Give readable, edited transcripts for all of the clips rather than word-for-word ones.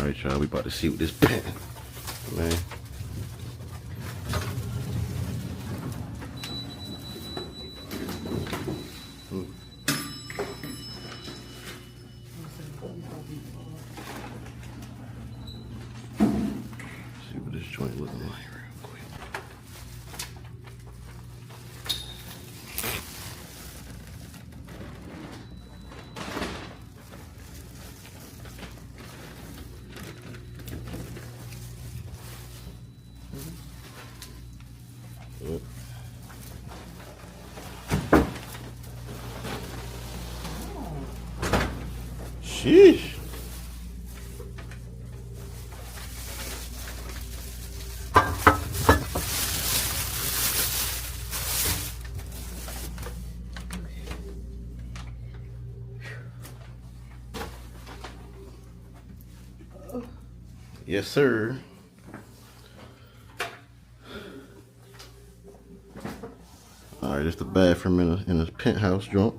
Alright, y'all, we about to see what this pen, man. See what this joint looking like real quick. Sheesh. Yes, sir. All right, it's the bathroom in a penthouse joint.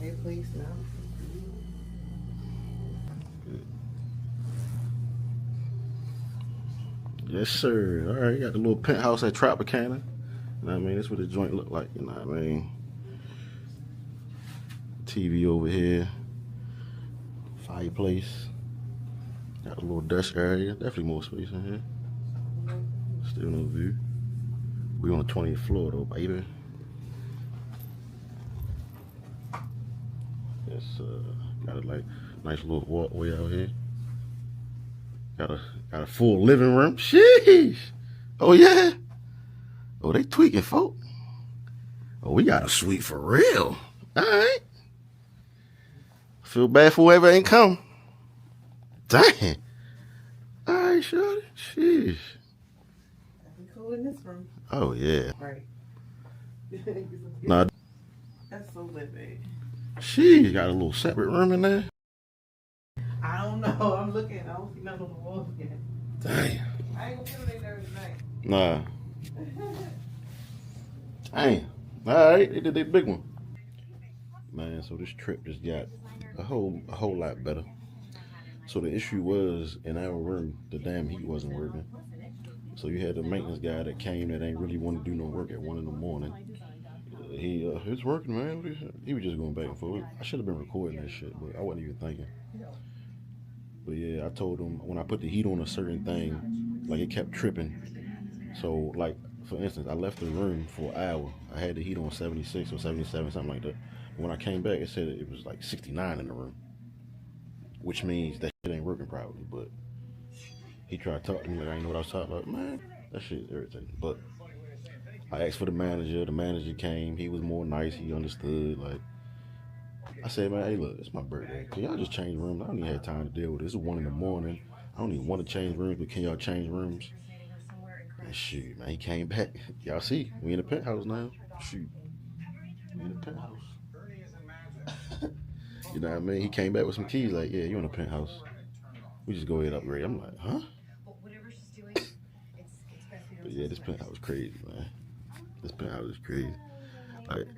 Hey, please now. Yes, sir. All right, got the little penthouse at Tropicana. You know what I mean? That's what the joint look like. You know what I mean? TV over here. Fireplace. Got a little dust area. Definitely more space in here. Still no view. We on the 20th floor though, baby. It's got a like nice little walkway out here. Got a full living room. Sheesh. Oh yeah. Oh, they tweaking, folk. Oh, we got a suite for real. All right. Feel bad for whoever ain't come. Dang. All right, shorty. Sheesh. We cool in this room. Oh yeah. Right. Nah. That's so lit, babe. Sheesh. Got a little separate room in there. I don't know. I'm looking. I don't see nothing on the walls yet. Dang. I ain't gonna put it in there tonight. Nah. Dang. All right, they did their big one. Man, so this trip just got a whole lot better. So the issue was in our room, the damn heat wasn't working. So you had the maintenance guy that came that ain't really want to do no work at 1 in the morning. It's working, man. He was just going back and forth. I should have been recording that shit, but I wasn't even thinking. But yeah, I told him when I put the heat on a certain thing, like it kept tripping. So like, for instance, I left the room for an hour. I had the heat on 76 or 77, something like that. But when I came back, it said it was like 69 in the room, which means that shit ain't working properly. But he tried to talk to me like I ain't know what I was talking about. Man, that shit irritating. But I asked for the manager. The manager came. He was more nice. He understood. Like I said, man, hey, look, it's my birthday. Can y'all just change rooms? I don't even have time to deal with this. It's 1 in the morning. I don't even want to change rooms, but can y'all change rooms? And shoot, man, he came back. Y'all see, we in the penthouse now. Shoot, we in the penthouse. You know what I mean? He came back with some keys. Like, yeah, you in the penthouse. We just go ahead and upgrade. I'm like, huh? But yeah, this penthouse is crazy, man. This penthouse is crazy. Like,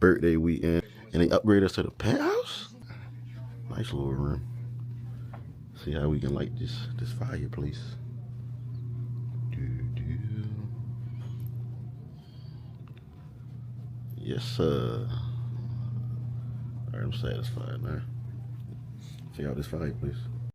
birthday weekend, and they upgrade us to the penthouse. Nice little room. See how we can light this fireplace. Yes, sir. All right, I'm satisfied now. See how this fireplace.